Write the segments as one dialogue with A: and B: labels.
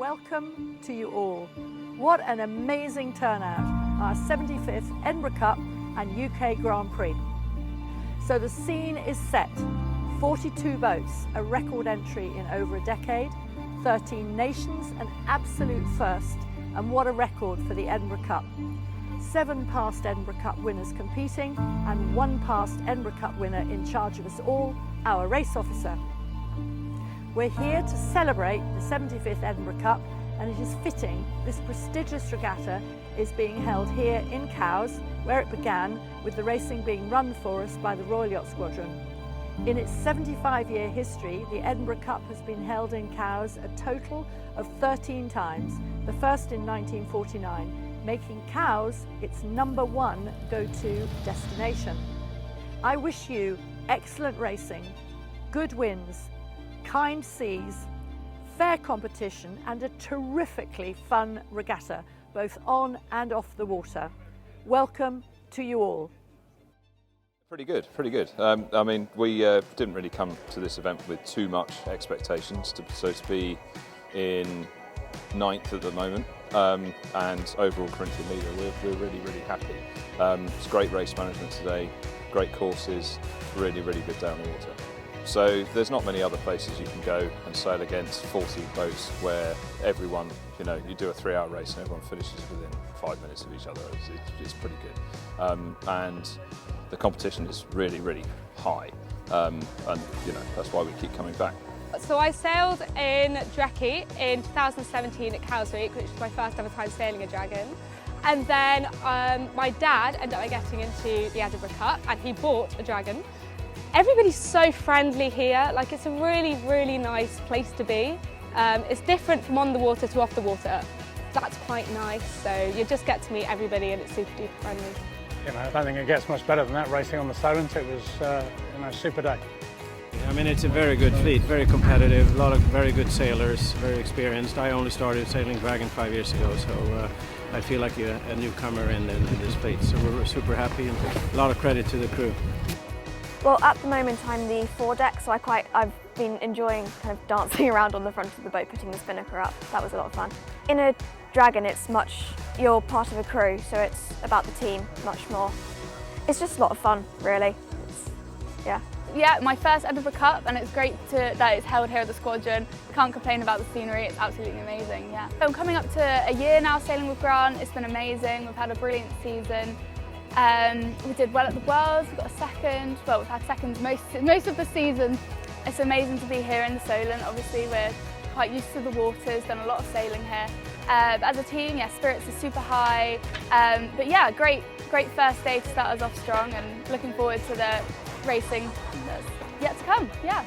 A: welcome to you all. What an amazing turnout, our 75th Edinburgh Cup and UK Grand Prix. So the scene is set. 42 boats, a record entry in over a decade, 13 nations, an absolute first, and what a record for the Edinburgh Cup. 7 past Edinburgh Cup winners competing and 1 past Edinburgh Cup winner in charge of us all, our race officer. We're here to celebrate the 75th Edinburgh Cup, and it is fitting this prestigious regatta is being held here in Cowes, where it began, with the racing being run for us by the Royal Yacht Squadron. In its 75-year history, the Edinburgh Cup has been held in Cowes a total of 13 times, the first in 1949, making Cowes its #1 go-to destination. I wish you excellent racing, good winds, kind seas, fair competition and a terrifically fun regatta, both on and off the water. Welcome to you all.
B: Pretty good, pretty good. I mean, we didn't really come to this event with too much expectations, so to be in 9th at the moment and overall Corinthian leader, we're really, really happy. It's great race management today, great courses, really, really good down the water. So there's not many other places you can go and sail against 40 boats where everyone, you do a 3-hour race and everyone finishes within 5 minutes of each other. It's pretty good. And the competition is really, really high. And that's why we keep coming back.
C: So I sailed in Drecky in 2017 at Cowes Week, which was my first ever time sailing a dragon. And then my dad ended up getting into the Edinburgh Cup and he bought a dragon. Everybody's so friendly here, like it's a really, really nice place to be. It's different from on the water to off the water. That's quite nice, so you just get to meet everybody and it's super duper friendly.
D: I don't think it gets much better than that racing on the Solent. It was a super day.
E: I mean, it's a very good fleet, very competitive, a lot of very good sailors, very experienced. I only started sailing Dragon 5 years ago, so I feel like a newcomer in this fleet. So we're super happy and a lot of credit to the crew.
F: Well, at the moment I'm the foredeck, so I've been enjoying kind of dancing around on the front of the boat, putting the spinnaker up. That was a lot of fun. In a dragon, you're part of a crew, so it's about the team much more. It's just a lot of fun, really.
C: Yeah, my first Edinburgh Cup, and it's great that it's held here at the Squadron. Can't complain about the scenery, it's absolutely amazing, yeah. So I'm coming up to a year now sailing with Grant. It's been amazing, we've had a brilliant season. We did well at the Worlds, we got a second, well we've had seconds most of the season. It's amazing to be here in the Solent. Obviously we're quite used to the waters, done a lot of sailing here. But as a team, yeah, spirits are super high. But yeah, great first day to start us off strong and looking forward to the racing that's yet to come, yeah.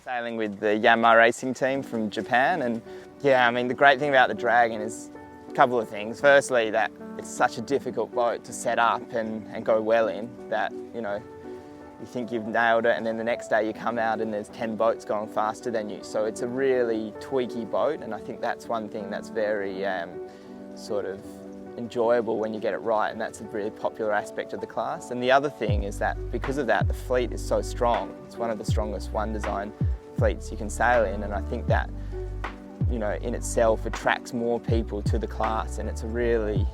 G: Sailing with the Yanmar racing team from Japan, and yeah, I mean the great thing about the Dragon is a couple of things. Firstly, that it's such a difficult boat to set up and go well in that, you think you've nailed it and then the next day you come out and there's 10 boats going faster than you. So it's a really tweaky boat, and I think that's one thing that's very sort of enjoyable when you get it right, and that's a really popular aspect of the class. And the other thing is that because of that, the fleet is so strong. It's one of the strongest one design fleets you can sail in, and I think that in itself attracts more people to the class, and it's a really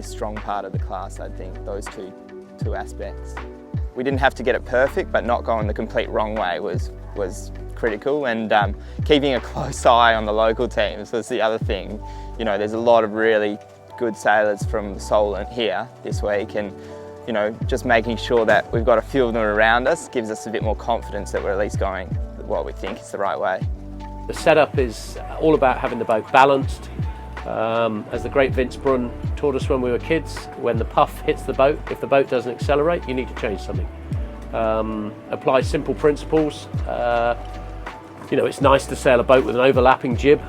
G: strong part of the class. I think those two aspects. We didn't have to get it perfect, but not going the complete wrong way was critical, and keeping a close eye on the local teams was the other thing. There's a lot of really good sailors from the Solent here this week, and just making sure that we've got a few of them around us gives us a bit more confidence that we're at least going what we think is the right way.
H: The setup is all about having the boat balanced. As the great Vince Brunn taught us when we were kids, when the puff hits the boat, if the boat doesn't accelerate, you need to change something. Apply simple principles. It's nice to sail a boat with an overlapping jib.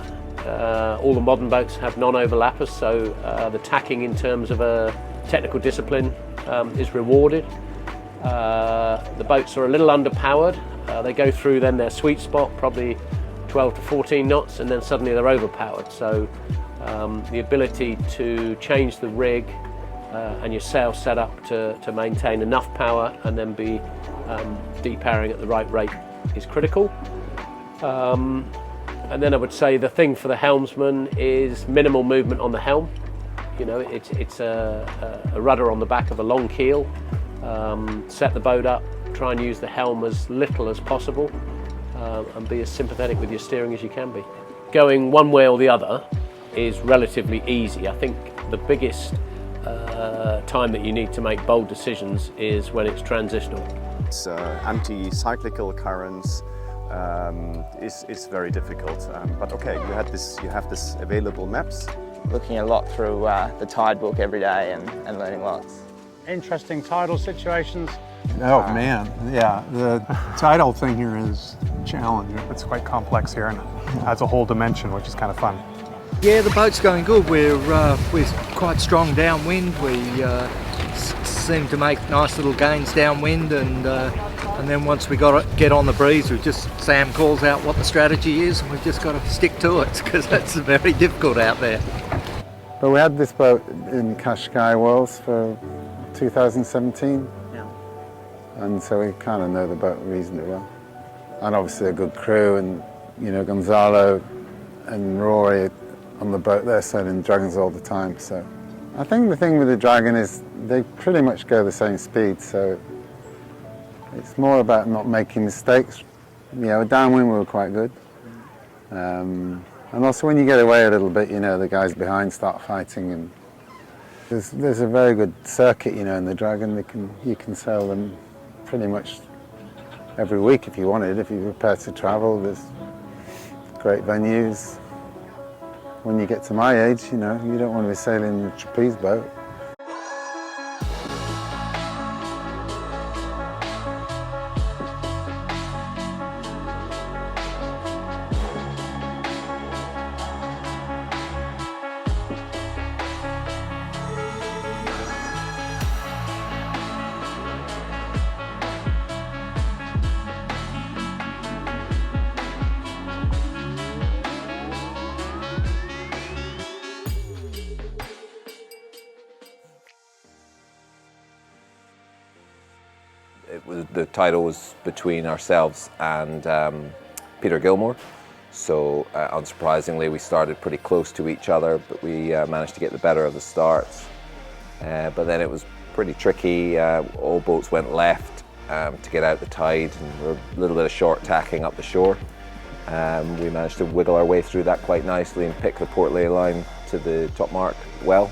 H: All the modern boats have non-overlappers, so the tacking in terms of a technical discipline is rewarded. The boats are a little underpowered, They go through then their sweet spot, probably 12 to 14 knots, and then suddenly they're overpowered. So the ability to change the rig and your sail setup to maintain enough power and then be depowering at the right rate is critical. And then I would say the thing for the helmsman is minimal movement on the helm. You know, it's a rudder on the back of a long keel. Set the boat up, try and use the helm as little as possible, and be as sympathetic with your steering as you can be. Going one way or the other is relatively easy. I think the biggest time that you need to make bold decisions is when it's transitional.
I: It's anti-cyclical currents. It's very difficult, but okay, you have this available maps.
G: Looking a lot through the tide book every day and learning lots.
D: Interesting tidal situations.
J: Oh man, yeah, the tidal thing here is challenging.
K: It's quite complex here and adds a whole dimension, which is kind of fun.
L: Yeah, the boat's going good. We're quite strong downwind. We seem to make nice little gains downwind, and then once we get on the breeze, Sam calls out what the strategy is, and we've just got to stick to it because it's very difficult out there.
J: But we had this boat in Cascais Wells for 2017, and so we kind of know the boat reasonably well. And obviously a good crew, and you know, Gonzalo and Rory on the boat, they're sailing Dragons all the time. So I think the thing with the Dragon is they pretty much go the same speed, so it's more about not making mistakes. You know, downwind we were quite good. And also when you get away a little bit, you know, the guys behind start fighting, and there's a very good circuit, you know, in the Dragon. You can sail them pretty much every week if you wanted, if you're prepared to travel. There's great venues. When you get to my age, you know, you don't want to be sailing a trapeze boat.
M: The title was between ourselves and Peter Gilmore, so unsurprisingly we started pretty close to each other, but we managed to get the better of the starts. But then it was pretty tricky. All boats went left to get out the tide, and there were a little bit of short tacking up the shore. We managed to wiggle our way through that quite nicely and pick the port lay line to the top mark well,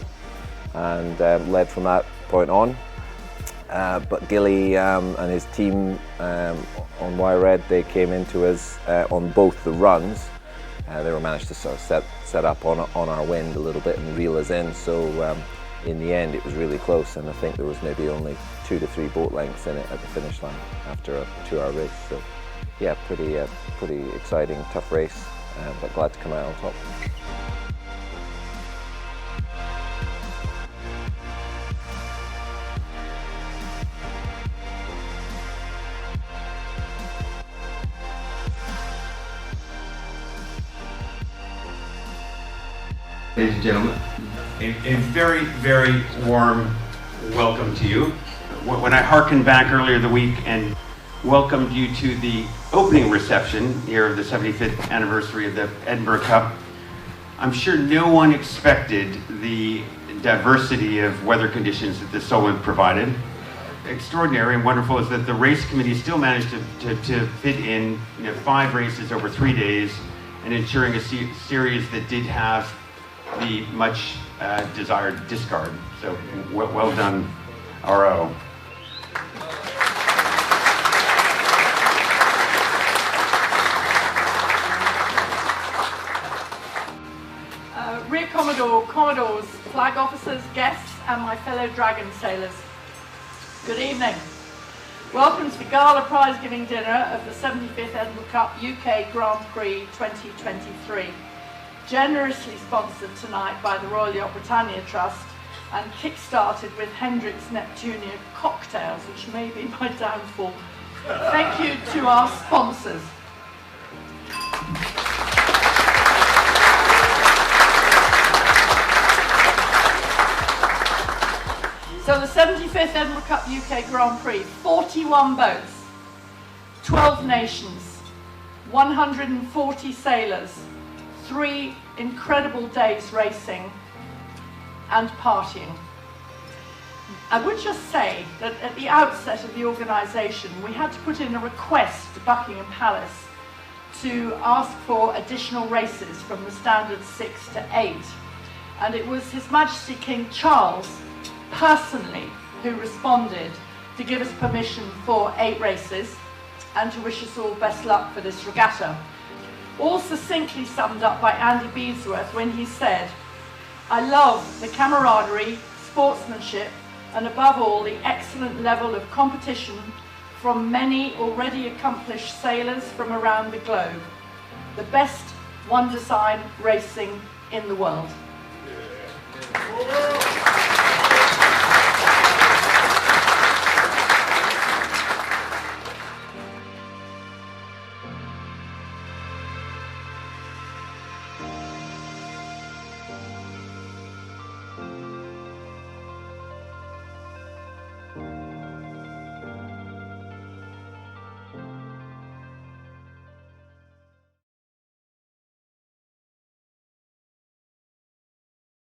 M: and led from that point on. But Gilly and his team on Wire Red, they came into us on both the runs. They were managed to sort of set up on our wind a little bit and reel us in. So in the end, it was really close, and I think there was maybe only 2 to 3 boat lengths in it at the finish line after a 2-hour race. So yeah, pretty exciting, tough race, but glad to come out on top.
N: Ladies and gentlemen, a very, very warm welcome to you. When I hearkened back earlier the week and welcomed you to the opening reception here of the 75th anniversary of the Edinburgh Cup, I'm sure no one expected the diversity of weather conditions that the Solent provided. Extraordinary and wonderful is that the race committee still managed to fit in 5 races over 3 days, and ensuring a series that did have the much desired discard. So well done, RO.
A: Rear Commodore, Commodores, flag officers, guests, and my fellow Dragon sailors. Good evening. Welcome to the Gala Prize Giving Dinner of the 75th Edinburgh Cup UK Grand Prix 2023. Generously sponsored tonight by the Royal Yacht Britannia Trust and kick-started with Hendrick's Neptunia cocktails, which may be my downfall Thank you to our sponsors. So the 75th Edinburgh Cup UK Grand Prix, 41 boats, 12 nations, 140 sailors, 3 incredible days racing and partying. I would just say that at the outset of the organisation, we had to put in a request to Buckingham Palace to ask for additional races from the standard 6 to 8. And it was His Majesty King Charles personally who responded to give us permission for 8 races and to wish us all best luck for this regatta. All succinctly summed up by Andy Beesworth when he said, "I love the camaraderie, sportsmanship, and above all the excellent level of competition from many already accomplished sailors from around the globe. The best one design racing in the world."